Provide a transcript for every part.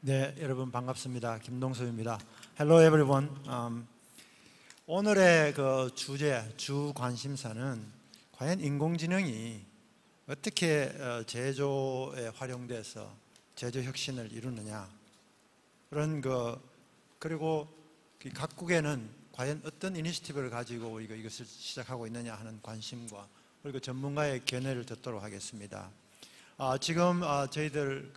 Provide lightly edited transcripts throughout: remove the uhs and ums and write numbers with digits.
네, 여러분 반갑습니다. 김동수입니다. Hello everyone. 오늘의 그 주제, 주 관심사는 과연 인공지능이 어떻게 제조에 활용돼서 제조 혁신을 이루느냐, 그런 그리고 각국에는 과연 어떤 이니시티브를 가지고 이것을 시작하고 있느냐 하는 관심과, 그리고 전문가의 견해를 듣도록 하겠습니다. 지금 저희들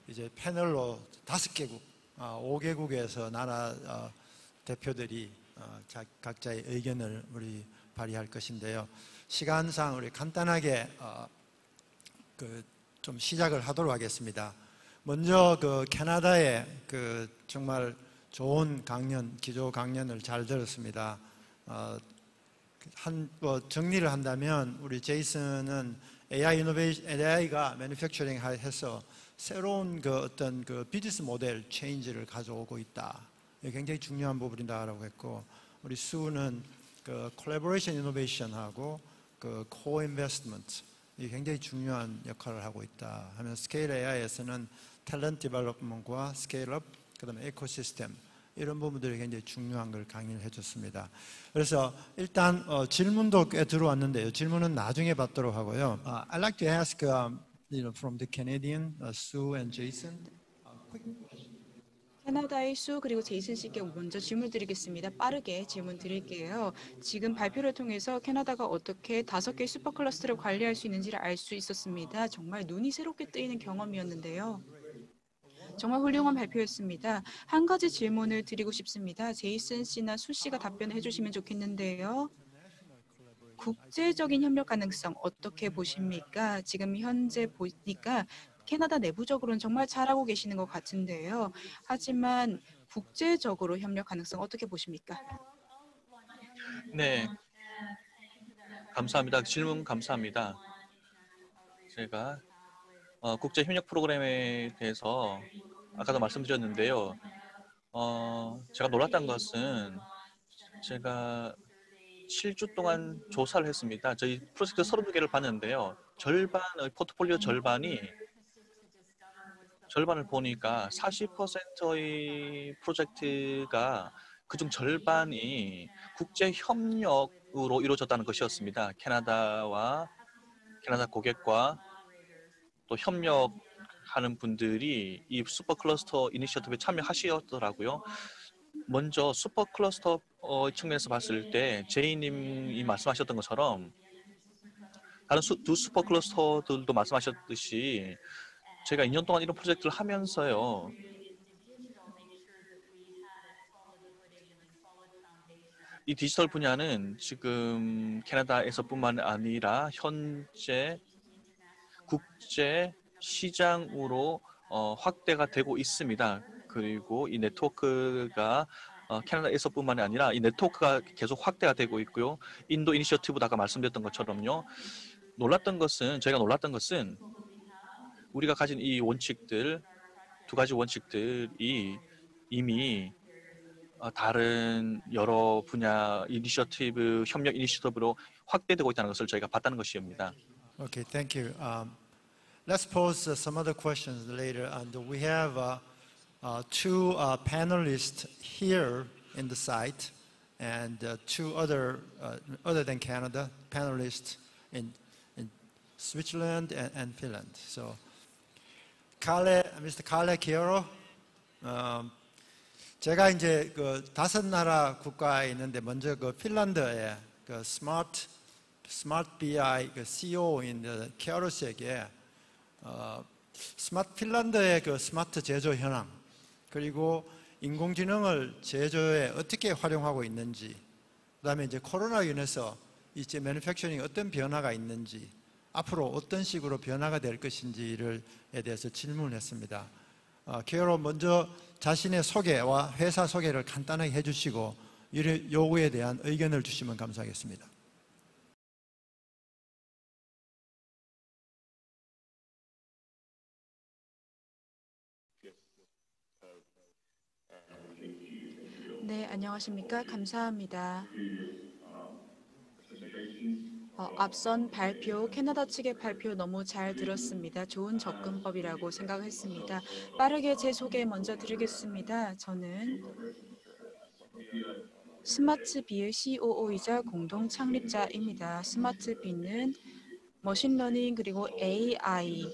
이제 패널로 5개국, 5개국에서 나라 대표들이 각자의 의견을 우리 발휘할 것인데요. 시간상 우리 간단하게 좀 시작을 하도록 하겠습니다. 먼저 캐나다의 정말 좋은 강연, 기조 강연을 잘 들었습니다. 정리를 한다면 우리 제이슨은 AI가 매니팩처링 해서 새로운 어떤 비즈니스 모델 체인지를 가져오고 있다. 굉장히 중요한 부분이다라고 했고, 우리 수는 콜래보레이션 이노베이션하고 코인베스트먼트, 이 굉장히 중요한 역할을 하고 있다 하면, 스케일 AI에서는 탤런트 디벨롭먼트와 스케일업, 그다음에 에코시스템, 이런 부분들이 굉장히 중요한 걸 강의를 해줬습니다. 그래서 일단 질문도 꽤 들어왔는데요. 질문은 나중에 받도록 하고요. I'd like to ask, from the Canadian, Sue and Jason. 캐나다의 수 그리고 제이슨 씨께 먼저 질문 드리겠습니다. 빠르게 질문 드릴게요. 지금 발표를 통해서 캐나다가 어떻게 5개의 슈퍼 클러스터를 관리할 수 있는지를 알 수 있었습니다. 정말 눈이 새롭게 뜨이는 경험이었는데요. 정말 훌륭한 발표였습니다. 한 가지 질문을 드리고 싶습니다. 제이슨 씨나 수 씨가 답변을 해주시면 좋겠는데요. 국제적인 협력 가능성 어떻게 보십니까? 지금 현재 보니까 캐나다 내부적으로는 정말 잘하고 계시는 것 같은데요. 하지만 국제적으로 협력 가능성 어떻게 보십니까? 네, 감사합니다. 질문 감사합니다. 제가 국제 협력 프로그램에 대해서 아까도 말씀드렸는데요. 제가 놀랐던 것은 제가 7주 동안 조사를 했습니다. 저희 프로젝트 32개를 봤는데요. 포트폴리오 절반을 보니까 40%의 프로젝트가 그중 절반이 국제 협력으로 이루어졌다는 것이었습니다. 캐나다 고객과 또 협력하는 분들이 이 슈퍼 클러스터 이니셔티브에 참여하시더라고요. 먼저 슈퍼 클러스터 측면에서 봤을 때 제이님이 말씀하셨던 것처럼 다른 두 슈퍼 클러스터들도 말씀하셨듯이 제가 2년 동안 이런 프로젝트를 하면서요. 이 디지털 분야는 지금 캐나다에서뿐만 아니라 현재 국제 시장으로 확대가 되고 있습니다. 그리고 이 네트워크가 캐나다에서뿐만 아니라 이 네트워크가 계속 확대가 되고 있고요. 인도 이니셔티브도 아까 말씀드렸던 것처럼요. 저희가 놀랐던 것은 우리가 가진 이 원칙들, 2가지 원칙들이 이미 다른 여러 분야 협력 이니셔티브로 확대되고 있다는 것을 저희가 봤다는 것입니다. Okay, thank you. Let's pose some other questions later. And we have two panelists here in the site, and two other than Canada, panelists in Switzerland and Finland. So, Mr. Kalle Kioro, 제가 이제 5나라 국가에 있는데, 먼저 핀란드의 스마트 BI CEO인 케어로스에게 핀란드의 스마트 제조 현황, 그리고 인공지능을 제조에 어떻게 활용하고 있는지, 그다음에 이제 코로나로 인해서 이제 매니팩처링이 어떤 변화가 있는지, 앞으로 어떤 식으로 변화가 될 것인지에 대해서 질문을 했습니다. 케어로 먼저 자신의 소개와 회사 소개를 간단하게 해주시고 이 요구에 대한 의견을 주시면 감사하겠습니다. 네, 안녕하십니까? 감사합니다. 앞선 발표, 캐나다 측의 발표 너무 잘 들었습니다. 좋은 접근법이라고 생각했습니다. 빠르게 제 소개 먼저 드리겠습니다. 저는 스마트비의 COO이자 공동 창립자입니다. 스마트비는 머신러닝 그리고 AI를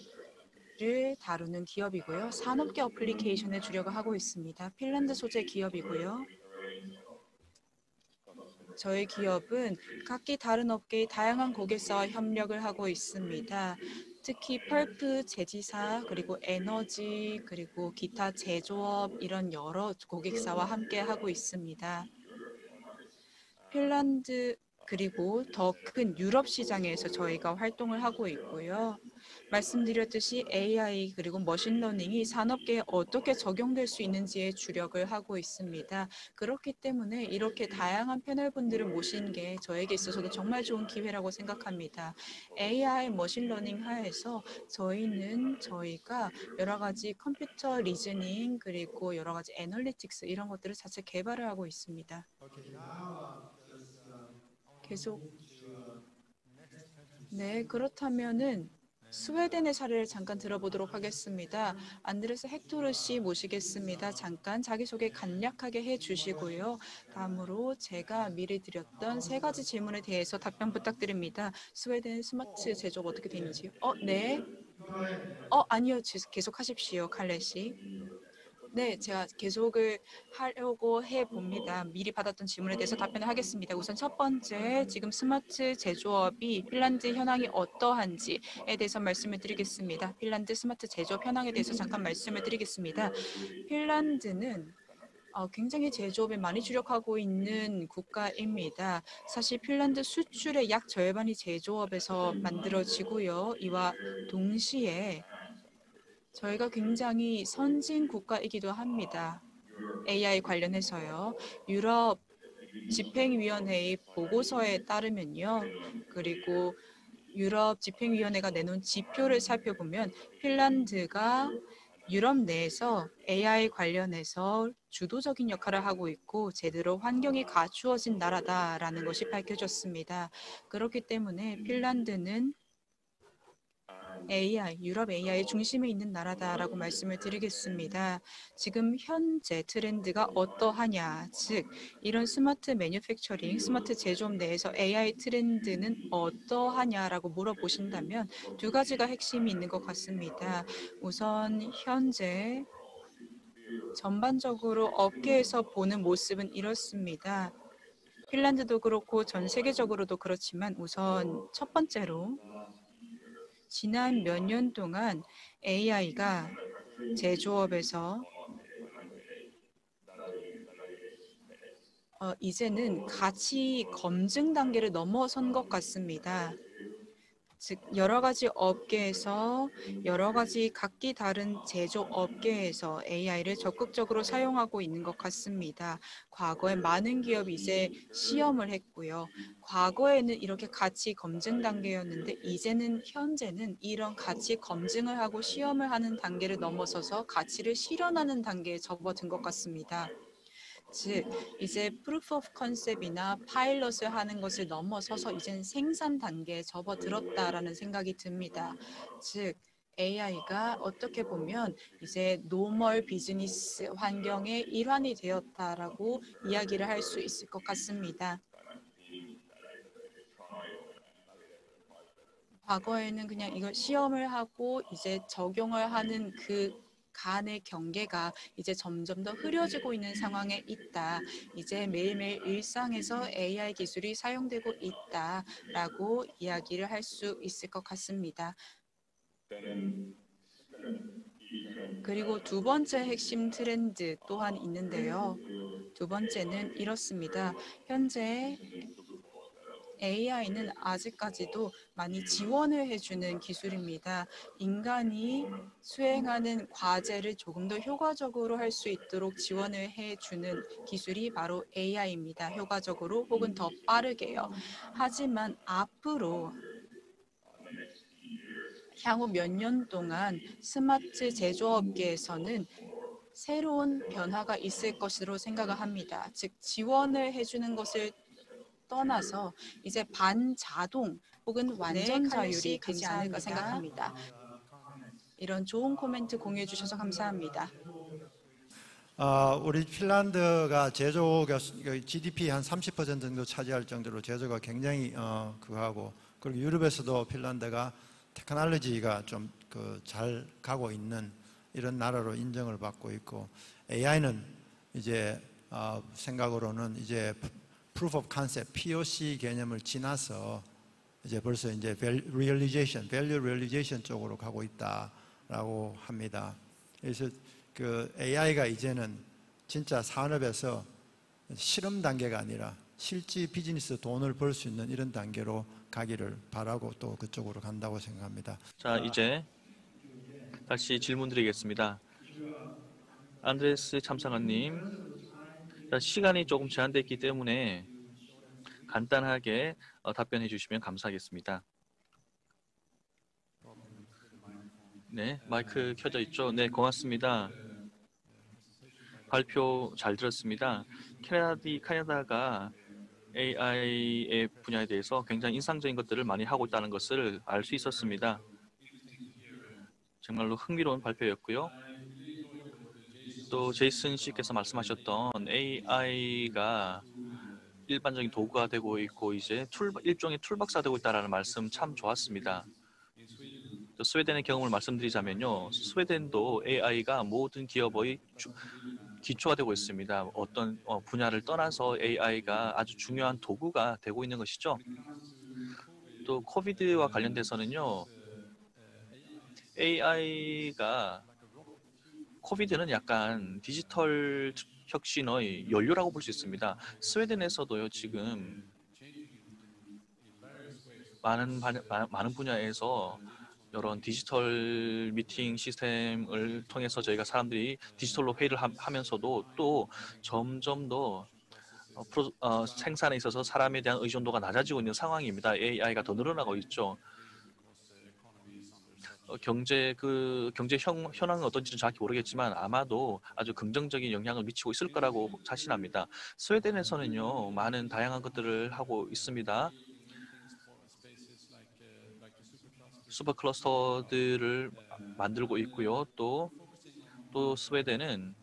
다루는 기업이고요. 산업계 어플리케이션에 주력을 하고 있습니다. 핀란드 소재 기업이고요. 저희 기업은 각기 다른 업계의 다양한 고객사와 협력을 하고 있습니다. 특히 펄프 제지사 그리고 에너지 그리고 기타 제조업 이런 여러 고객사와 함께 하고 있습니다. 핀란드 그리고 더 큰 유럽 시장에서 저희가 활동을 하고 있고요. 말씀드렸듯이 AI 그리고 머신러닝이 산업계에 어떻게 적용될 수 있는지에 주력을 하고 있습니다. 그렇기 때문에 이렇게 다양한 패널분들을 모신 게 저에게 있어서도 정말 좋은 기회라고 생각합니다. AI 머신러닝 하에서 저희가 여러 가지 컴퓨터 리즈닝 그리고 여러 가지 애널리틱스 이런 것들을 자체 개발을 하고 있습니다. 계속 네, 그렇다면은 스웨덴의 사례를 잠깐 들어보도록 하겠습니다. 안드레스 헥토르 씨 모시겠습니다. 잠깐 자기소개 간략하게 해주시고요. 다음으로 제가 미리 드렸던 세 가지 질문에 대해서 답변 부탁드립니다. 스웨덴 스마트 제조업 어떻게 되는지요? 네. 아니요. 계속 하십시오, 칼레 씨. 네, 제가 계속을 하려고 해봅니다. 미리 받았던 질문에 대해서 답변을 하겠습니다. 우선 첫 번째, 지금 스마트 제조업이 핀란드 현황이 어떠한지에 대해서 말씀을 드리겠습니다. 핀란드 스마트 제조업 현황에 대해서 잠깐 말씀을 드리겠습니다. 핀란드는 굉장히 제조업에 많이 주력하고 있는 국가입니다. 사실 핀란드 수출의 약 절반이 제조업에서 만들어지고요. 이와 동시에 저희가 굉장히 선진 국가이기도 합니다. AI 관련해서요. 유럽 집행위원회의 보고서에 따르면요. 그리고 유럽 집행위원회가 내놓은 지표를 살펴보면 핀란드가 유럽 내에서 AI 관련해서 주도적인 역할을 하고 있고 제대로 환경이 갖추어진 나라다라는 것이 밝혀졌습니다. 그렇기 때문에 핀란드는 AI, 유럽 AI 중심에 있는 나라다라고 말씀을 드리겠습니다. 지금 현재 트렌드가 어떠하냐, 즉 이런 스마트 매뉴팩처링, 스마트 제조업 내에서 AI 트렌드는 어떠하냐라고 물어보신다면 두 가지가 핵심이 있는 것 같습니다. 우선 현재 전반적으로 업계에서 보는 모습은 이렇습니다. 핀란드도 그렇고 전 세계적으로도 그렇지만 우선 첫 번째로 지난 몇 년 동안 AI가 제조업에서 이제는 가치 검증 단계를 넘어선 것 같습니다. 즉 여러 가지 업계에서 여러 가지 각기 다른 제조업 업계에서 AI를 적극적으로 사용하고 있는 것 같습니다. 과거에 많은 기업이 이제 시험을 했고요. 과거에는 이렇게 가치 검증 단계였는데 이제는 현재는 이런 가치 검증을 하고 시험을 하는 단계를 넘어서서 가치를 실현하는 단계에 접어든 것 같습니다. 즉 이제 프루프 오브 컨셉이나 파일럿을 하는 것을 넘어서서 이젠 생산 단계에 접어들었다라는 생각이 듭니다. 즉 AI가 어떻게 보면 이제 노멀 비즈니스 환경의 일환이 되었다라고 이야기를 할 수 있을 것 같습니다. 과거에는 그냥 이걸 시험을 하고 이제 적용을 하는 그 간의 경계가 이제 점점 더 흐려지고 있는 상황에 있다. 이제 매일매일 일상에서 AI 기술이 사용되고 있다라고 이야기를 할 수 있을 것 같습니다. 그리고 두 번째 핵심 트렌드 또한 있는데요. 두 번째는 이렇습니다. 현재 AI는 아직까지도 많이 지원을 해주는 기술입니다. 인간이 수행하는 과제를 조금 더 효과적으로 할 수 있도록 지원을 해주는 기술이 바로 AI입니다. 효과적으로 혹은 더 빠르게요. 하지만 앞으로 향후 몇 년 동안 스마트 제조업계에서는 새로운 변화가 있을 것으로 생각을 합니다. 즉 지원을 해주는 것을 떠나서 이제 반자동 혹은 완전 자율이 되지 않을까 생각합니다. 이런 좋은 코멘트 공유해 주셔서 감사합니다. 우리 핀란드가 제조가 GDP 한 30% 정도 차지할 정도로 제조가 굉장히 그거하고, 그리고 유럽에서도 핀란드가 테크놀로지가 좀 잘 가고 있는 이런 나라로 인정을 받고 있고, AI는 이제 생각으로는 이제 proof of concept (POC) 개념을 지나서 이제 벌써 이제 value realization 쪽으로 가고 있다라고 합니다. 그래서 그 AI가 이제는 진짜 산업에서 실험 단계가 아니라 실제 비즈니스 돈을 벌 수 있는 이런 단계로 가기를 바라고 또 그쪽으로 간다고 생각합니다. 자, 이제 다시 질문 드리겠습니다. 안드레스 참사관님, 시간이 조금 제한됐기 때문에 간단하게 답변해 주시면 감사하겠습니다. 네, 마이크 켜져 있죠? 네, 고맙습니다. 발표 잘 들었습니다. 캐나다가 AI의 분야에 대해서 굉장히 인상적인 것들을 많이 하고 있다는 것을 알 수 있었습니다. 정말로 흥미로운 발표였고요. 또 제이슨 씨께서 말씀하셨던 AI가 일반적인 도구가 되고 있고 이제 일종의 툴박스가 되고 있다는 말씀 참 좋았습니다. 또 스웨덴의 경험을 말씀드리자면요. 스웨덴도 AI가 모든 기업의 기초가 되고 있습니다. 어떤 분야를 떠나서 AI가 아주 중요한 도구가 되고 있는 것이죠. 또 코비드와 관련돼서는요. AI가 코비드는 약간 디지털 혁신의 연료라고 볼 수 있습니다. 스웨덴에서도요. 지금 많은 분야에서 이런 디지털 미팅 시스템을 통해서 저희가 사람들이 디지털로 회의를 하면서도 또 점점 더 생산에 있어서 사람에 대한 의존도가 낮아지고 있는 상황입니다. AI가 더 늘어나고 있죠. 경제 현황은 어떤지는 정확히 모르겠지만 아마도 아주 긍정적인 영향을 미치고 있을 거라고 자신합니다. 스웨덴에서는요 많은 다양한 것들을 하고 있습니다. 슈퍼 클러스터들을 만들고 있고요. 또 스웨덴은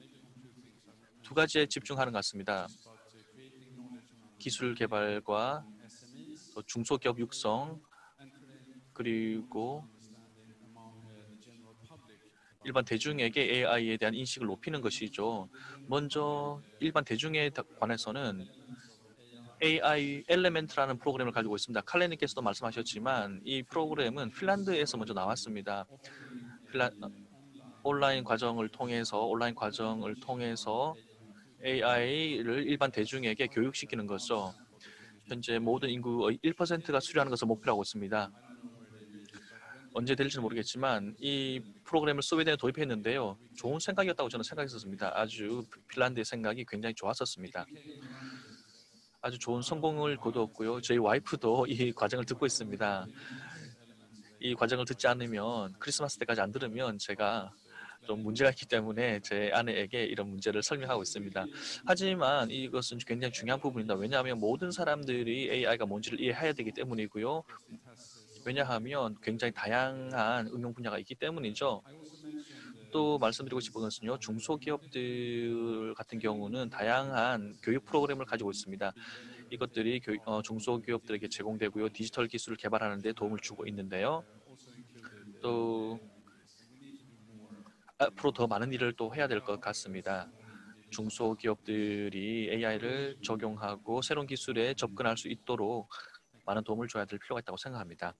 두 가지에 집중하는 것 같습니다. 기술 개발과 또 중소기업 육성 그리고 일반 대중에게 AI에 대한 인식을 높이는 것이죠. 먼저 일반 대중에 관해서는 AI 엘레멘트라는 프로그램을 가지고 있습니다. 칼레님께서도 말씀하셨지만 이 프로그램은 핀란드에서 먼저 나왔습니다. 온라인 과정을 통해서 AI를 일반 대중에게 교육시키는 것이죠. 현재 모든 인구의 1%가 수료하는 것을 목표로 하고 있습니다. 언제 될지는 모르겠지만 이 프로그램을 스웨덴에 도입했는데요. 좋은 생각이었다고 저는 생각했었습니다. 아주 핀란드의 생각이 굉장히 좋았었습니다. 아주 좋은 성공을 거두었고요. 저희 와이프도 이 과정을 듣고 있습니다. 이 과정을 듣지 않으면 크리스마스 때까지 안 들으면 제가 좀 문제가 있기 때문에 제 아내에게 이런 문제를 설명하고 있습니다. 하지만 이것은 굉장히 중요한 부분입니다. 왜냐하면 모든 사람들이 AI가 뭔지를 이해해야 되기 때문이고요. 왜냐하면 굉장히 다양한 응용 분야가 있기 때문이죠. 또 말씀드리고 싶은 것은요. 중소기업들 같은 경우는 다양한 교육 프로그램을 가지고 있습니다. 이것들이 중소기업들에게 제공되고요. 디지털 기술을 개발하는 데 도움을 주고 있는데요. 또 앞으로 더 많은 일을 또 해야 될 것 같습니다. 중소기업들이 AI를 적용하고 새로운 기술에 접근할 수 있도록 많은 도움을 줘야 될 필요가 있다고 생각합니다.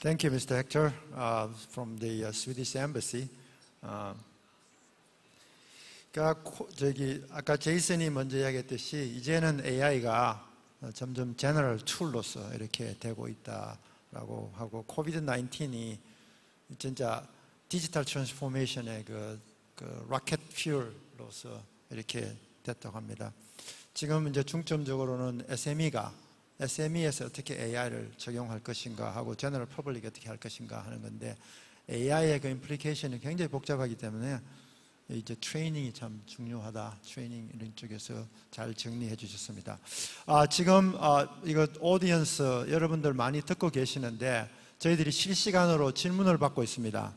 Thank you, Mr. Hector, from the Swedish Embassy. 그러니까 아까 제이슨이 먼저 이야기했듯이 이제는 AI가 점점 제너럴 툴로서 이렇게 되고 있다라고 하고 코비드-19이 진짜 디지털 트랜스포메이션의 그 로켓 퓨얼로서 이렇게 됐다고 합니다. 지금 이제 중점적으로는 SME에서 어떻게 AI를 적용할 것인가 하고 제너럴 퍼블릭이 어떻게 할 것인가 하는 건데 AI의 그 임플리케이션이 굉장히 복잡하기 때문에 이제 트레이닝이 참 중요하다. 트레이닝 이런 쪽에서 잘 정리해 주셨습니다. 지금 이거 오디언스 여러분들 많이 듣고 계시는데 저희들이 실시간으로 질문을 받고 있습니다.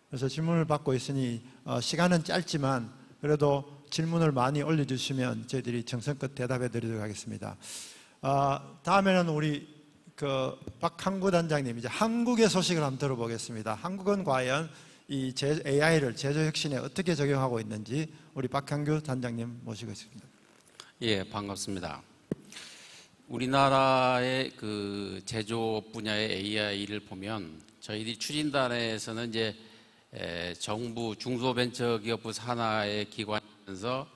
그래서 질문을 받고 있으니 시간은 짧지만 그래도 질문을 많이 올려주시면 저희들이 정성껏 대답해 드리도록 하겠습니다. 다음에는 우리 박항구 단장님 이제 한국의 소식을 한번 들어보겠습니다. 한국은 과연 이 AI를 제조혁신에 어떻게 적용하고 있는지 우리 박항구 단장님 모시고 있습니다. 예, 반갑습니다. 우리나라의 그 제조 분야의 AI를 보면 저희들이 추진단에서는 이제 정부 중소벤처기업부 산하의 기관에서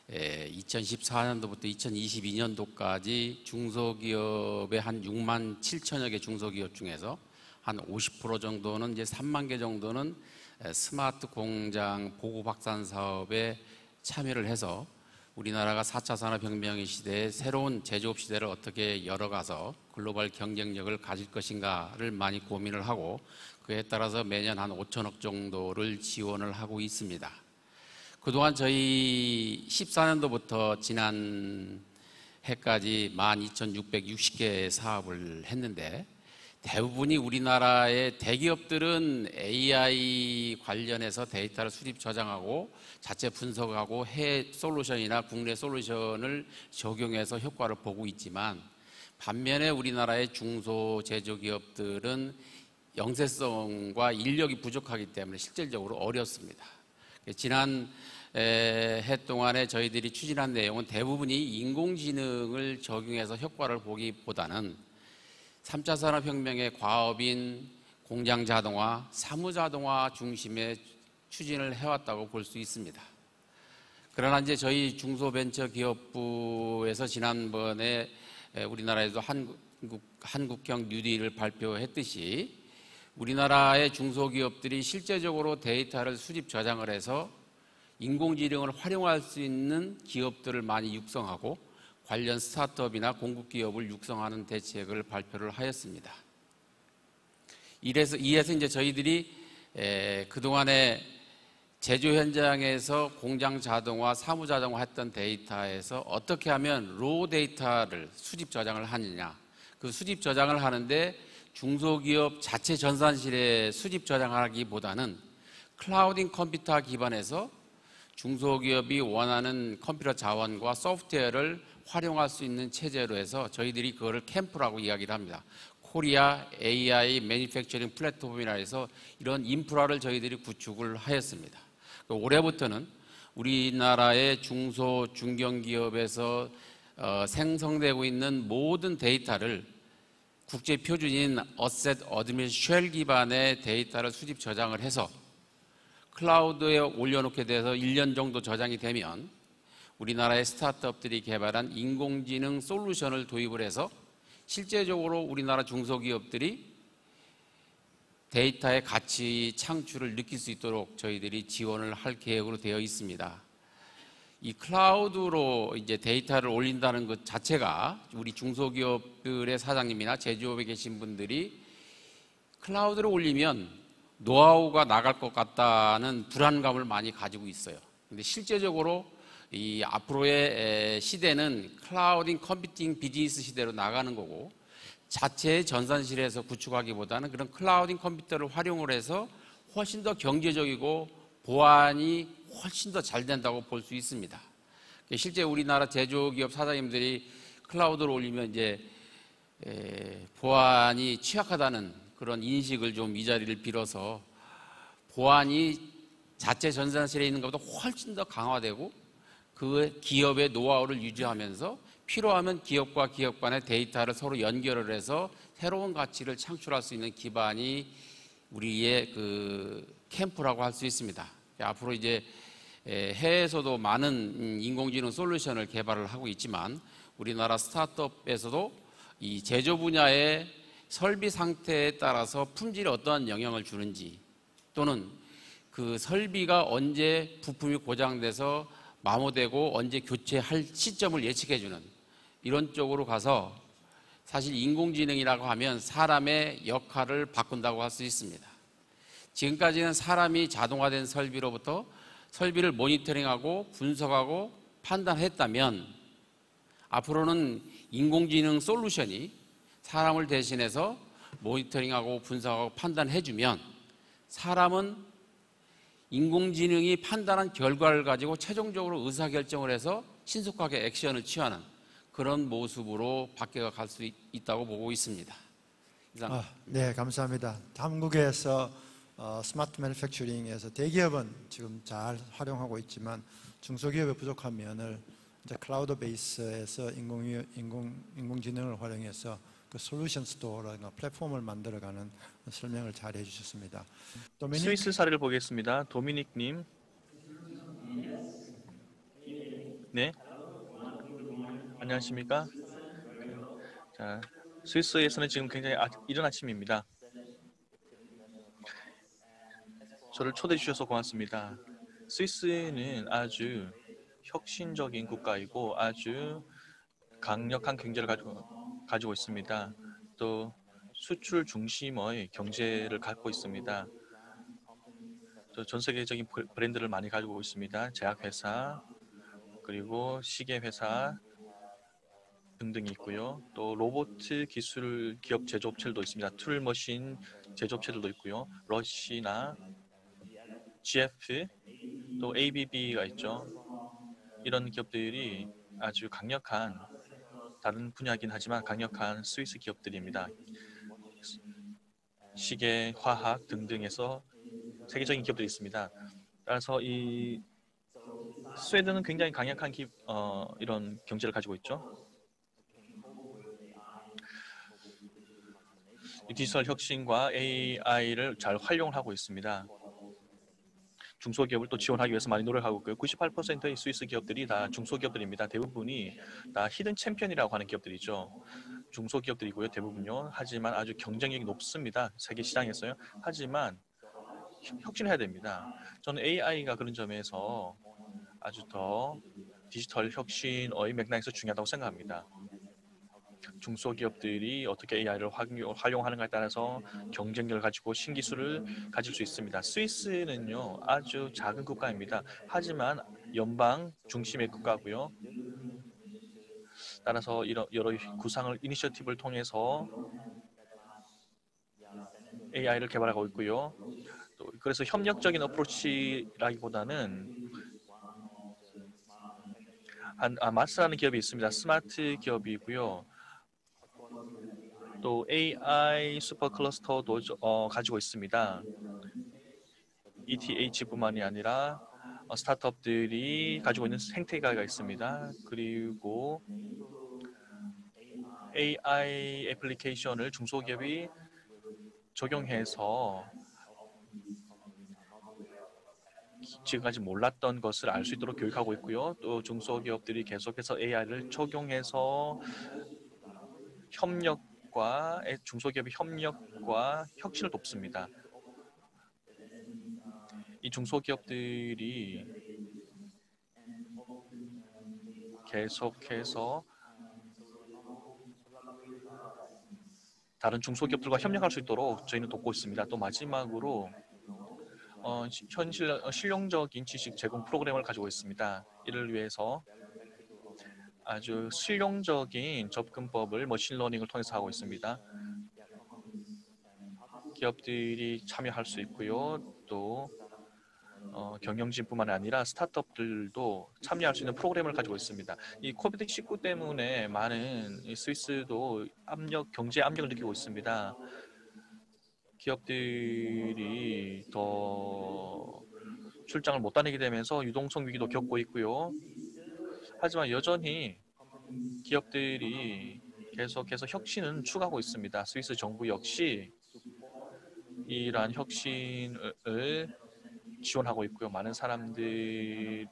2014년도부터 2022년도까지 중소기업의 한 6만 7천여 개 중소기업 중에서 한 50% 정도는 이제 3만 개 정도는 스마트 공장 보급 확산 사업에 참여를 해서 우리나라가 4차 산업혁명의 시대에 새로운 제조업 시대를 어떻게 열어가서 글로벌 경쟁력을 가질 것인가를 많이 고민을 하고 그에 따라서 매년 한 5천억 정도를 지원을 하고 있습니다. 그동안 저희 14년도부터 지난 해까지 12,660개의 사업을 했는데 대부분이 우리나라의 대기업들은 AI 관련해서 데이터를 수집 저장하고 자체 분석하고 해외 솔루션이나 국내 솔루션을 적용해서 효과를 보고 있지만 반면에 우리나라의 중소제조기업들은 영세성과 인력이 부족하기 때문에 실질적으로 어렵습니다. 지난 해 동안에 저희들이 추진한 내용은 대부분이 인공지능을 적용해서 효과를 보기보다는 3차 산업혁명의 과업인 공장 자동화, 사무 자동화 중심의 추진을 해왔다고 볼 수 있습니다. 그러나 이제 저희 중소벤처기업부에서 지난번에 우리나라에도 한국형 뉴딜을 발표했듯이 우리나라의 중소기업들이 실제적으로 데이터를 수집 저장을 해서 인공지능을 활용할 수 있는 기업들을 많이 육성하고 관련 스타트업이나 공급기업을 육성하는 대책을 발표를 하였습니다. 이래서 이제 저희들이 그동안에 제조 현장에서 공장 자동화, 사무 자동화 했던 데이터에서 어떻게 하면 로우 데이터를 수집 저장을 하느냐, 그 수집 저장을 하는데 중소기업 자체 전산실에 수집 저장하기보다는 클라우딩 컴퓨터 기반에서 중소기업이 원하는 컴퓨터 자원과 소프트웨어를 활용할 수 있는 체제로 해서 저희들이 그거를 캠프라고 이야기를 합니다. 코리아 AI 매니팩처링 플랫폼이라 해서 이런 인프라를 저희들이 구축을 하였습니다. 올해부터는 우리나라의 중소 중견기업에서 생성되고 있는 모든 데이터를 국제 표준인 어셋 어드미니스트레이션 기반의 데이터를 수집 저장을 해서 클라우드에 올려놓게 돼서 1년 정도 저장이 되면 우리나라의 스타트업들이 개발한 인공지능 솔루션을 도입을 해서 실제적으로 우리나라 중소기업들이 데이터의 가치 창출을 느낄 수 있도록 저희들이 지원을 할 계획으로 되어 있습니다. 이 클라우드로 이제 데이터를 올린다는 것 자체가 우리 중소기업들의 사장님이나 제조업에 계신 분들이 클라우드를 올리면 노하우가 나갈 것 같다는 불안감을 많이 가지고 있어요. 근데 실제적으로 이 앞으로의 시대는 클라우딩 컴퓨팅 비즈니스 시대로 나가는 거고 자체의 전산실에서 구축하기보다는 그런 클라우딩 컴퓨터를 활용을 해서 훨씬 더 경제적이고 보안이 훨씬 더 잘 된다고 볼 수 있습니다. 실제 우리나라 제조기업 사장님들이 클라우드로 올리면 이제 보안이 취약하다는 그런 인식을 좀 이 자리를 빌어서 보안이 자체 전산실에 있는 것보다 훨씬 더 강화되고 그 기업의 노하우를 유지하면서 필요하면 기업과 기업 간의 데이터를 서로 연결을 해서 새로운 가치를 창출할 수 있는 기반이 우리의 그 캠프라고 할 수 있습니다. 앞으로 이제 해외에서도 많은 인공지능 솔루션을 개발을 하고 있지만 우리나라 스타트업에서도 이 제조 분야의 설비 상태에 따라서 품질에 어떠한 영향을 주는지 또는 그 설비가 언제 부품이 고장돼서 마모되고 언제 교체할 시점을 예측해주는 이런 쪽으로 가서 사실 인공지능이라고 하면 사람의 역할을 바꾼다고 할 수 있습니다. 지금까지는 사람이 자동화된 설비로부터 설비를 모니터링하고 분석하고 판단했다면 앞으로는 인공지능 솔루션이 사람을 대신해서 모니터링하고 분석하고 판단해주면 사람은 인공지능이 판단한 결과를 가지고 최종적으로 의사결정을 해서 신속하게 액션을 취하는 그런 모습으로 바뀌어 갈 수 있다고 보고 있습니다. 네, 감사합니다. 한국에서 스마트 매니팩처링에서 대기업은 지금 잘 활용하고 있지만 중소기업의 부족한 면을 이제 클라우드 베이스에서 인공지능을 활용해서 그 솔루션 스토어라는 플랫폼을 만들어가는 설명을 잘 해주셨습니다. 스위스 사례를 보겠습니다. 도미닉님. 네. 안녕하십니까? 자, 스위스에서는 지금 굉장히 이른 아침입니다. 저를 초대해 주셔서 고맙습니다. 스위스는 아주 혁신적인 국가이고 아주 강력한 경제를 가지고 있습니다. 또 수출 중심의 경제를 갖고 있습니다. 또 전 세계적인 브랜드를 많이 가지고 있습니다. 제약회사, 그리고 시계회사 등등이 있고요. 또 로봇 기술 기업 제조업체들도 있습니다. 툴머신 제조업체들도 있고요. 러시나 GF, 또 ABB가 있죠. 이런 기업들이 아주 강력한, 다른 분야이긴 하지만 강력한 스위스 기업들입니다. 시계, 화학 등등에서 세계적인 기업들이 있습니다. 따라서 이 스웨덴은 굉장히 강력한 이런 경제를 가지고 있죠. 이 디지털 혁신과 AI를 잘 활용을 하고 있습니다. 중소기업을 또 지원하기 위해서 많이 노력하고 있고요. 98%의 스위스 기업들이 다 중소기업들입니다. 대부분이 다 히든 챔피언이라고 하는 기업들이죠. 중소기업들이고요. 대부분요. 하지만 아주 경쟁력이 높습니다. 세계 시장에서요. 하지만 혁신해야 됩니다. 저는 AI가 그런 점에서 아주 더 디지털 혁신의 맥락에서 중요하다고 생각합니다. 중소기업들이 어떻게 AI를 활용하는가에 따라서 경쟁력을 가지고 신기술을 가질 수 있습니다. 스위스는요, 아주 작은 국가입니다. 하지만 연방 중심의 국가고요. 따라서 여러 구상을 이니셔티브를 통해서 AI를 개발하고 있고요. 또 그래서 협력적인 어프로치라기보다는 마스라는 기업이 있습니다. 스마트 기업이고요. 또 AI 슈퍼 클러스터도 가지고 있습니다. ETH뿐만이 아니라 스타트업들이 가지고 있는 생태계가 있습니다. 그리고 AI 애플리케이션을 중소기업이 적용해서 지금까지 몰랐던 것을 알 수 있도록 교육하고 있고요. 또 중소기업들이 계속해서 AI를 적용해서 중소기업의 협력과 혁신을 돕습니다. 이 중소기업들이 계속해서 다른 중소기업들과 협력할 수 있도록 저희는 돕고 있습니다. 또 마지막으로 실용적인 지식 제공 프로그램을 가지고 있습니다. 이를 위해서 아주 실용적인 접근법을 머신러닝을 통해서 하고 있습니다. 기업들이 참여할 수 있고요. 또 경영진뿐만 아니라 스타트업들도 참여할 수 있는 프로그램을 가지고 있습니다. 이 코비드-19 때문에 많은 스위스도 경제 압력을 느끼고 있습니다. 기업들이 더 출장을 못 다니게 되면서 유동성 위기도 겪고 있고요. 하지만 여전히 기업들이 계속해서 혁신은 추구하고 있습니다. 스위스 정부 역시 이러한 혁신을 지원하고 있고요. 많은 사람들이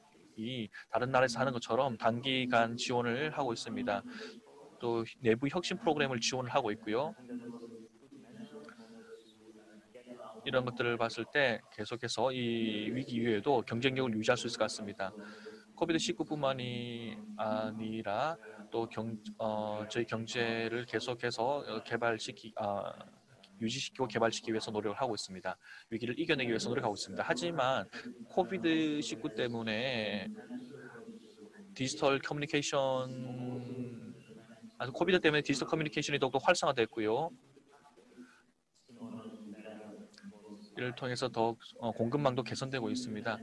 다른 나라에서 하는 것처럼 단기간 지원을 하고 있습니다. 또 내부 혁신 프로그램을 지원을 하고 있고요. 이런 것들을 봤을 때 계속해서 이 위기 이후에도 경쟁력을 유지할 수 있을 것 같습니다. 코비드-19뿐만이 아니라 또 저희 경제를 계속해서 유지시키고 개발시키기 위해서 노력을 하고 있습니다. 위기를 이겨내기 위해서 노력하고 있습니다. 하지만 코비드-19 때문에 디지털 커뮤니케이션, 코비드 때문에 디지털 커뮤니케이션이 더욱더 활성화됐고요. 이를 통해서 더욱 공급망도 개선되고 있습니다.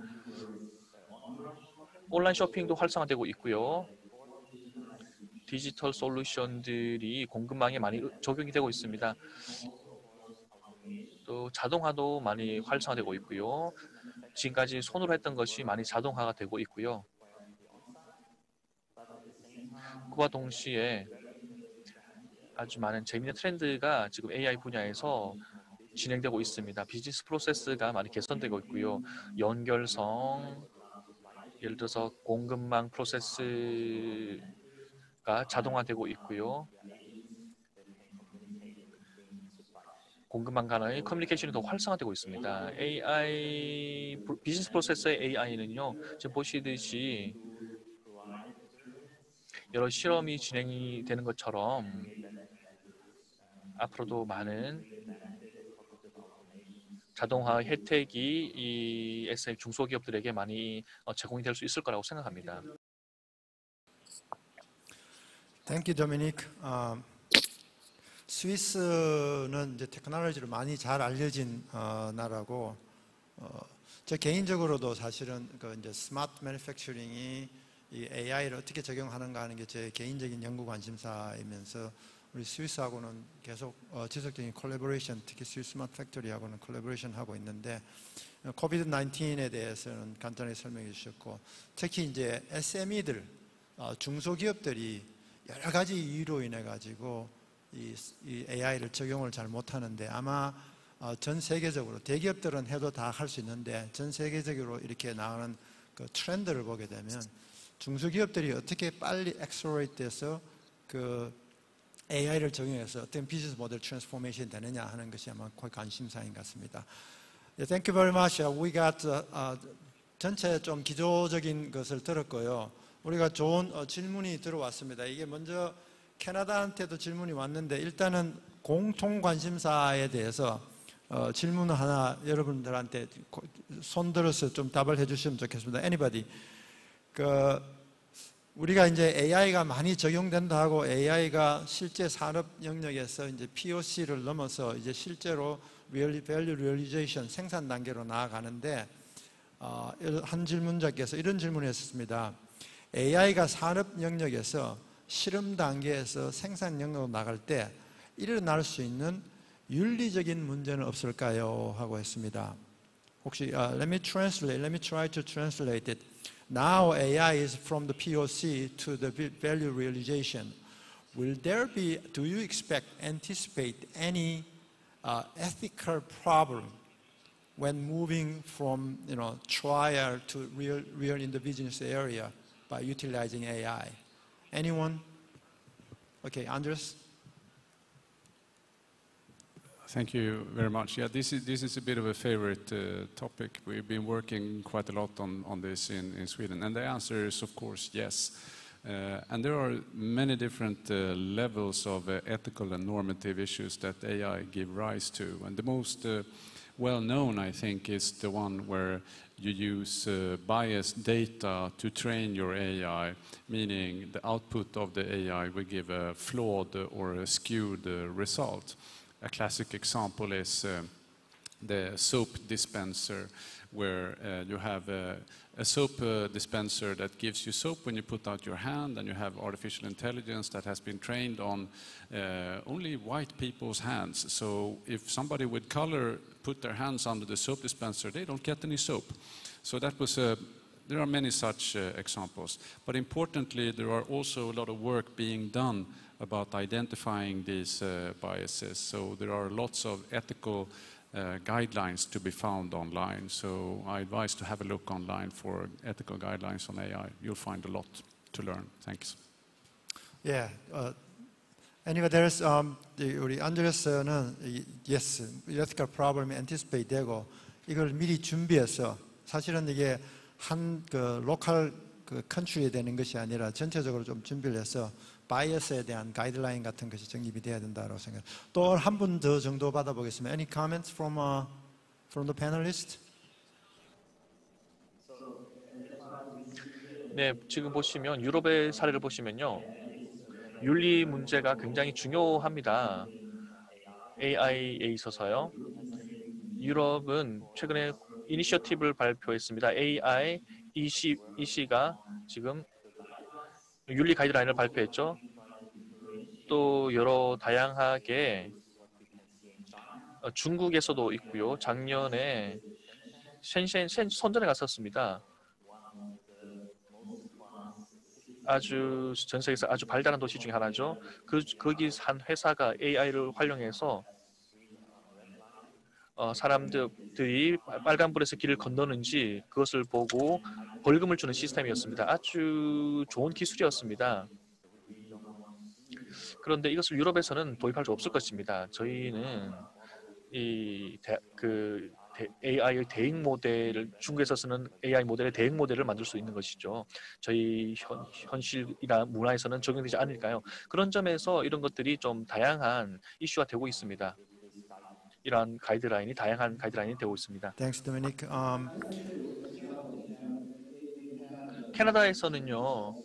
온라인 쇼핑도 활성화되고 있고요. 디지털 솔루션들이 공급망에 많이 적용이 되고 있습니다. 또 자동화도 많이 활성화되고 있고요. 지금까지 손으로 했던 것이 많이 자동화가 되고 있고요. 그와 동시에 아주 많은 재미있는 트렌드가 지금 AI 분야에서 진행되고 있습니다. 비즈니스 프로세스가 많이 개선되고 있고요. 연결성, 예를 들어서 공급망 프로세스가 자동화되고 있고요. 공급망 간의 커뮤니케이션이 더 활성화되고 있습니다. AI, 비즈니스 프로세스의 AI는요, 지금 보시듯이 여러 실험이 진행이 되는 것처럼 앞으로도 많은 자동화 혜택이 이 SM 중소기업들에게 많이 제공이 될 수 있을 거라고 생각합니다. Thank you, Dominic. 스위스는 이제 테크놀로지로 많이 잘 알려진 나라고, 저 개인적으로도 사실은 그 이제 스마트 매니팩처링이 이 AI를 어떻게 적용하는가 하는 게 제 개인적인 연구 관심사이면서 우리 스위스하고는 계속 지속적인 콜래보레이션, 특히 스위스 스마트 팩토리하고는 콜래보레이션 하고 있는데, 코비드 19에 대해서는 간단히 설명해 주셨고, 특히 이제 SME들, 중소기업들이 여러 가지 이유로 인해 가지고 이 AI를 적용을 잘 못하는데, 아마 전 세계적으로 대기업들은 해도 다 할 수 있는데 전 세계적으로 이렇게 나오는 그 트렌드를 보게 되면 중소기업들이 어떻게 빨리 엑셀러레이트해서 그 AI를 적용해서 어떤 비즈니스 모델 트랜스포메이션 되느냐 하는 것이 아마 거의 관심사인 것 같습니다. Thank you very much. We got 전체 좀 기초적인 것을 들었고요. 우리가 좋은 질문이 들어왔습니다. 이게 먼저 캐나다한테도 질문이 왔는데, 일단은 공통 관심사에 대해서 질문 하나 여러분들한테 손 들어서 좀 답을 해주시면 좋겠습니다. Anybody? 우리가 이제 AI가 많이 적용된다 하고 AI가 실제 산업 영역에서 이제 POC를 넘어서 이제 실제로 value realization 생산 단계로 나아가는데, 한 질문자께서 이런 질문을 했습니다. AI가 산업 영역에서 실험 단계에서 생산 영역으로 나갈 때 일어날 수 있는 윤리적인 문제는 없을까요? 하고 했습니다. 혹시 let me try to translate it. Now AI is from the POC to the value realization. Will there be, do you anticipate any ethical problem when moving from trial to real in the business area by utilizing AI? Anyone? Okay, Andres. Thank you very much. Yeah, this is a bit of a favorite topic. We've been working quite a lot on this in Sweden, and the answer is of course yes. And there are many different levels of ethical and normative issues that AI give rise to, and the most well-known, I think, is the one where you use biased data to train your AI, meaning the output of the AI will give a flawed or a skewed result. A classic example is the soap dispenser, where you have a soap dispenser that gives you soap when you put out your hand, and you have artificial intelligence that has been trained on only white people's hands. So if somebody with color put their hands under the soap dispenser, they don't get any soap. So that was there are many such examples. But importantly, there are also a lot of work being done about identifying these biases. So there are lots of ethical guidelines to be found online. So I advise to have a look online for ethical guidelines on AI. You'll find a lot to learn. Thanks. Yeah. Anyway, there's 우리 안드레스는 yes, ethical problem이 anticipate 되고 이걸 미리 준비해서, 사실은 이게 한 그 로컬 그 컨트리에 되는 것이 아니라 전체적으로 좀 준비를 해서 바이어스에 대한 가이드라인 같은 것이 정립이 돼야 된다고 생각해요. 또 한 분 더 정도 받아보겠습니다. Any comments from the panelists? 네, 지금 보시면 유럽의 사례를 보시면요. 윤리 문제가 굉장히 중요합니다. AI에 있어서요. 유럽은 최근에 이니셔티브를 발표했습니다. AI EC가 지금 윤리 가이드라인을 발표했죠. 또 여러 다양하게 중국에서도 있고요. 작년에 셴셴 선전에 갔었습니다. 아주 전 세계에서 아주 발달한 도시 중에 하나죠. 거기 한 회사가 AI를 활용해서 사람들이 빨간불에서 길을 건너는지 그것을 보고 벌금을 주는 시스템이었습니다. 아주 좋은 기술이었습니다. 그런데 이것을 유럽에서는 도입할 수 없을 것입니다. 저희는 AI의 대행 모델을 중국에서 쓰는 AI 모델의 대행 모델을 만들 수 있는 것이죠. 저희 현실이나 문화에서는 적용되지 않을까요? 그런 점에서 이런 것들이 좀 다양한 이슈가 되고 있습니다. 이러한 가이드라인이 다양한 가이드라인이 되고 있습니다. Thanks, Dominic. 캐나다에서는요,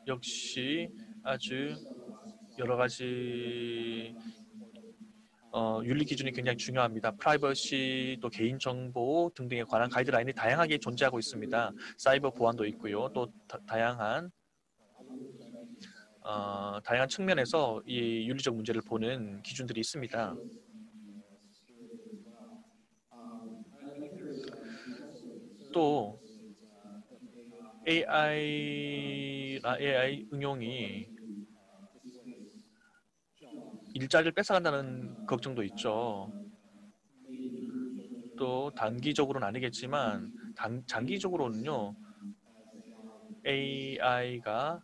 역시 아주 여러 가지 윤리 기준이 굉장히 중요합니다. 프라이버시, 또 개인정보 등등에 관한 가이드라인이 다양하게 존재하고 있습니다. 사이버 보안도 있고요. 또 다양한 측면에서 이 윤리적 문제를 보는 기준들이 있습니다. 또 AI 응용이 일자리를 뺏어간다는 걱정도 있죠. 또 단기적으로는 아니겠지만 장기적으로는요. AI가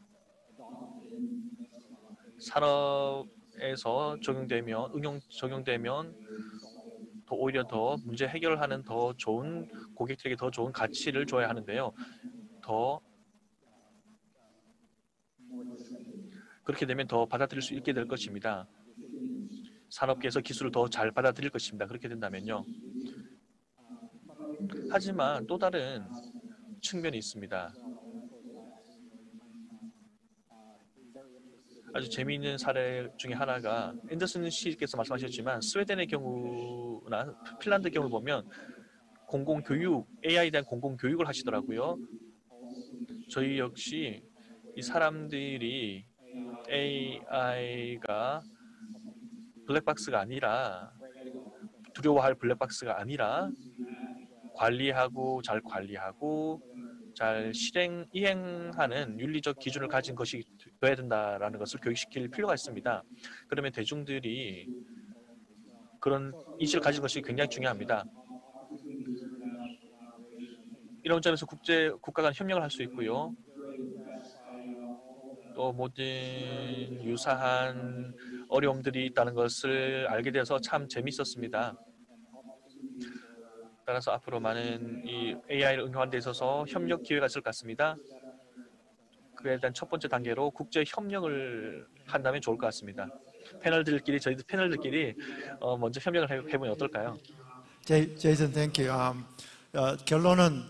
산업에서 적용되면 더 오히려 더 문제 해결을 하는 더 좋은 고객들에게 더 좋은 가치를 줘야 하는데요. 그렇게 되면 더 받아들일 수 있게 될 것입니다. 산업계에서 기술을 더 잘 받아들일 것입니다. 그렇게 된다면요. 하지만 또 다른 측면이 있습니다. 아주 재미있는 사례 중에 하나가 앤더슨 씨께서 말씀하셨지만 스웨덴의 경우나 핀란드 경우를 보면 공공교육, AI에 대한 공공교육을 하시더라고요. 저희 역시 이 사람들이 AI가 블랙박스가 아니라 두려워할 블랙박스가 아니라 잘 이행하는 윤리적 기준을 가진 것이 되어야 된다라는 것을 교육시킬 필요가 있습니다. 그러면 대중들이 그런 인식을 가진 것이 굉장히 중요합니다. 이런 점에서 국가 간 협력을 할 수 있고요. 또 모든 유사한 어려움들이 있다는 것을 알게 돼서 참 재밌었습니다. 따라서 앞으로 많은 이 AI를 응용하는 데 있어서 협력 기회가 있을 것 같습니다. 그에 대한 첫 번째 단계로 국제 협력을 한다면 좋을 것 같습니다. 저희들 패널들끼리 먼저 협력을 해보면 어떨까요? 제이슨, thank you. 결론은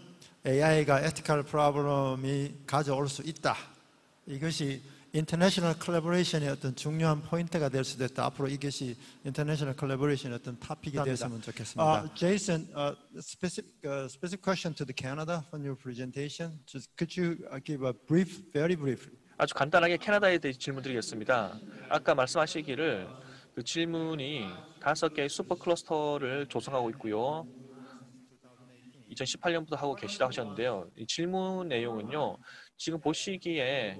AI가 ethical problem이 가져올 수 있다. 이것이 인터내셔널 콜라보레이션의 어떤 중요한 포인트가 될 수도 있다. 앞으로 이것이 인터내셔널 콜라보레이션의 어떤 토픽이 됐으면 좋겠습니다. Jason, specific question to the Canada from your presentation. Just could you give a brief, very brief? 아주 간단하게 캐나다에 대해 질문드리겠습니다. 아까 말씀하시기를 그 질문이 5개의 슈퍼 클러스터를 조성하고 있고요. 2018년부터 하고 계시다고 하셨는데요. 이 질문 내용은요. 지금 보시기에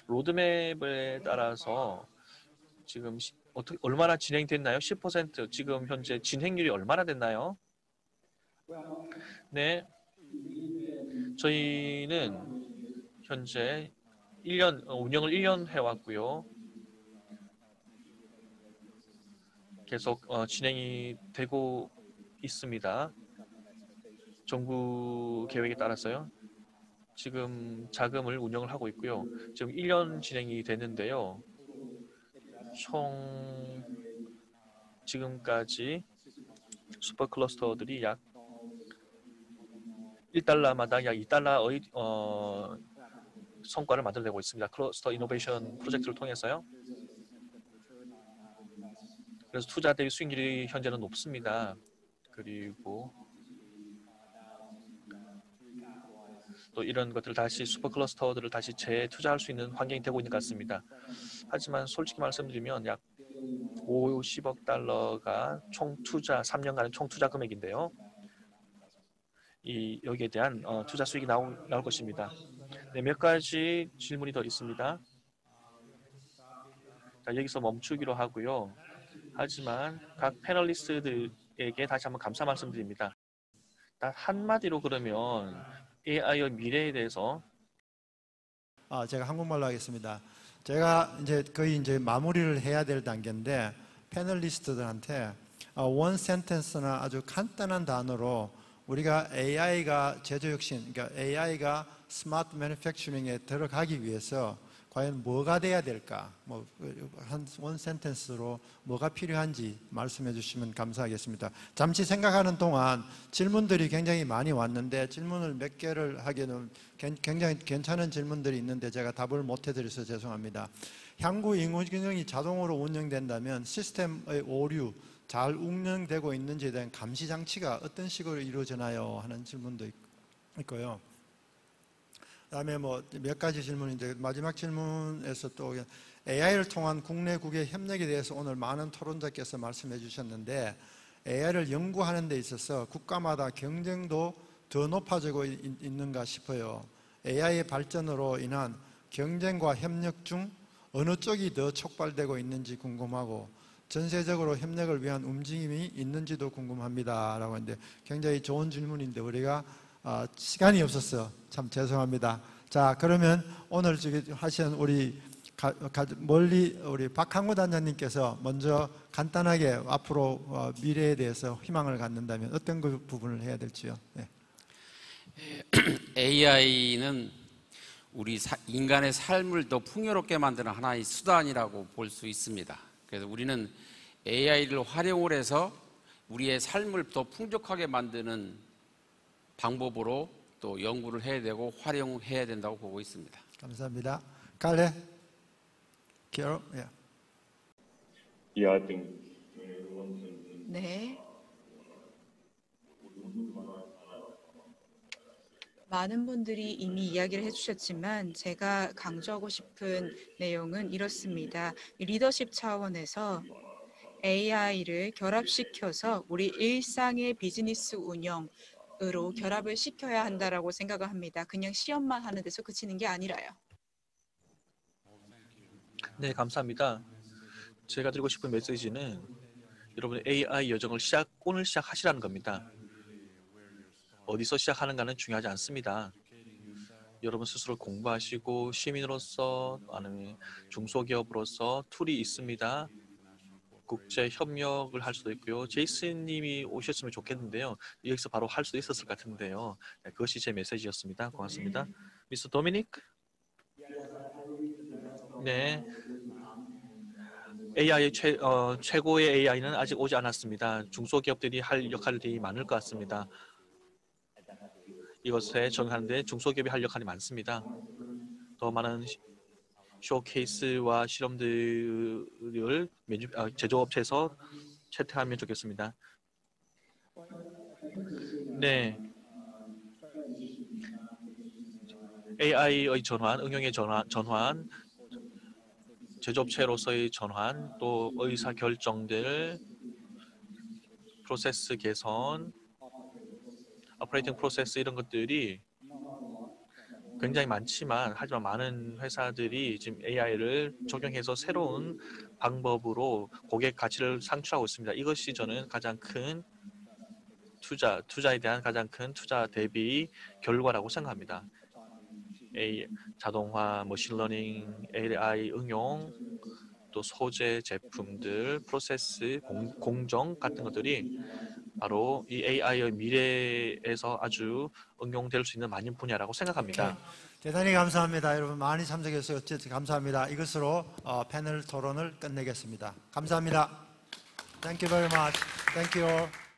로드맵에 따라서 지금 얼마나 진행됐나요? 10%. 지금 현재 진행률이 얼마나 됐나요? 네. 저희는 현재 운영을 1년 해왔고요. 계속 진행이 되고 있습니다. 정부 계획에 따라서요. 지금 자금을 운영을 하고 있고요. 지금 1년 진행이 됐는데요. 총 지금까지 슈퍼 클러스터들이 약 1달러마다 약 2달러의 성과를 만들어내고 있습니다. 클러스터 이노베이션 프로젝트를 통해서요. 그래서 투자 대비 수익률이 현재는 높습니다. 그리고 또 이런 것들을 다시 슈퍼 클러스터들을 다시 재투자할 수 있는 환경이 되고 있는 것 같습니다. 하지만 솔직히 말씀드리면 약 50억 달러가 총 투자 3년간의 총 투자 금액인데요. 여기에 대한 투자 수익이 나올 것입니다. 네, 몇 가지 질문이 더 있습니다. 자, 여기서 멈추기로 하고요. 하지만 각 패널리스트들에게 다시 한번 감사 말씀드립니다. 한마디로 그러면 AI의 미래에 대해서 제가 한국말로 하겠습니다. 제가 이제 거의 이제 마무리를 해야 될 단계인데 패널리스트들한테 원 센텐스나 아주 간단한 단어로 우리가 AI가 제조혁신, 그러니까 AI가 스마트 매니팩처링에 들어가기 위해서 과연 뭐가 돼야 될까? 한 원 센텐스로 뭐가 필요한지 말씀해 주시면 감사하겠습니다. 잠시 생각하는 동안 질문들이 굉장히 많이 왔는데 질문을 몇 개를 하기에는 굉장히 괜찮은 질문들이 있는데 제가 답을 못 해드려서 죄송합니다. 향후 인공지능이 자동으로 운영된다면 시스템의 오류, 잘 운영되고 있는지에 대한 감시 장치가 어떤 식으로 이루어지나요? 하는 질문도 있고요. 그다음에 몇 가지 질문인데 마지막 질문에서 또 AI를 통한 국내국의 협력에 대해서 오늘 많은 토론자께서 말씀해 주셨는데 AI를 연구하는 데 있어서 국가마다 경쟁도 더 높아지고 있는가 싶어요. AI의 발전으로 인한 경쟁과 협력 중 어느 쪽이 더 촉발되고 있는지 궁금하고 전세적으로 협력을 위한 움직임이 있는지도 궁금합니다. 라고 했는데 굉장히 좋은 질문인데 우리가 시간이 없었어요. 참 죄송합니다. 자, 그러면 오늘 하신 우리 멀리 우리 박항우 단장님께서 먼저 간단하게 앞으로 미래에 대해서 희망을 갖는다면 어떤 그 부분을 해야 될지요? 네. AI는 우리 인간의 삶을 더 풍요롭게 만드는 하나의 수단이라고 볼 수 있습니다. 그래서 우리는 AI를 활용을 해서 우리의 삶을 더 풍족하게 만드는 방법으로 또 연구를 해야 되고 활용해야 된다고 보고 있습니다. 감사합니다. 갈래? 캐롤? 네. 많은 분들이 이미 이야기를 해주셨지만 제가 강조하고 싶은 내용은 이렇습니다. 리더십 차원에서 AI를 결합시켜서 우리 일상의 비즈니스 운영으로 결합을 시켜야 한다라고 생각을 합니다. 그냥 시험만 하는 데서 그치는 게 아니라요. 네, 감사합니다. 제가 드리고 싶은 메시지는 여러분 AI 여정을 오늘 시작하시라는 겁니다. 어디서 시작하는가는 중요하지 않습니다. 여러분 스스로 공부하시고 시민으로서 아니면 중소기업으로서 툴이 있습니다. 국제 협력을 할 수도 있고요. 제이슨 님이 오셨으면 좋겠는데요. 여기서 바로 할 수 있었을 것 같은데요. 네, 그것이 제 메시지였습니다. 고맙습니다. 미스터 도미닉? 네. AI 최고의 AI는 아직 오지 않았습니다. 중소기업들이 할 역할이 많을 것 같습니다. 이것에 적용하는데 중소기업이 할 역할이 많습니다. 더 많은 쇼케이스와 실험들을 제조업체에서 채택하면 좋겠습니다. 네. AI의 전환, 응용의 전환, 제조업체로서의 전환, 또 의사결정들, 프로세스 개선, 오퍼레이팅 프로세스 이런 것들이 굉장히 많지만 하지만 많은 회사들이 지금 AI를 적용해서 새로운 방법으로 고객 가치를 창출하고 있습니다. 이것이 저는 가장 큰 투자에 대한 가장 큰 투자 대비 결과라고 생각합니다. 자동화, 머신러닝, AI 응용, 또 소재 제품들, 프로세스, 공정 같은 것들이 바로 이 AI의 미래에서 아주 응용될 수 있는 많은 분야라고 생각합니다. 대단히 감사합니다. 여러분 많이 참석해 주셔서 감사합니다. 이것으로 패널 토론을 끝내겠습니다. 감사합니다. Thank you very much. Thank you all.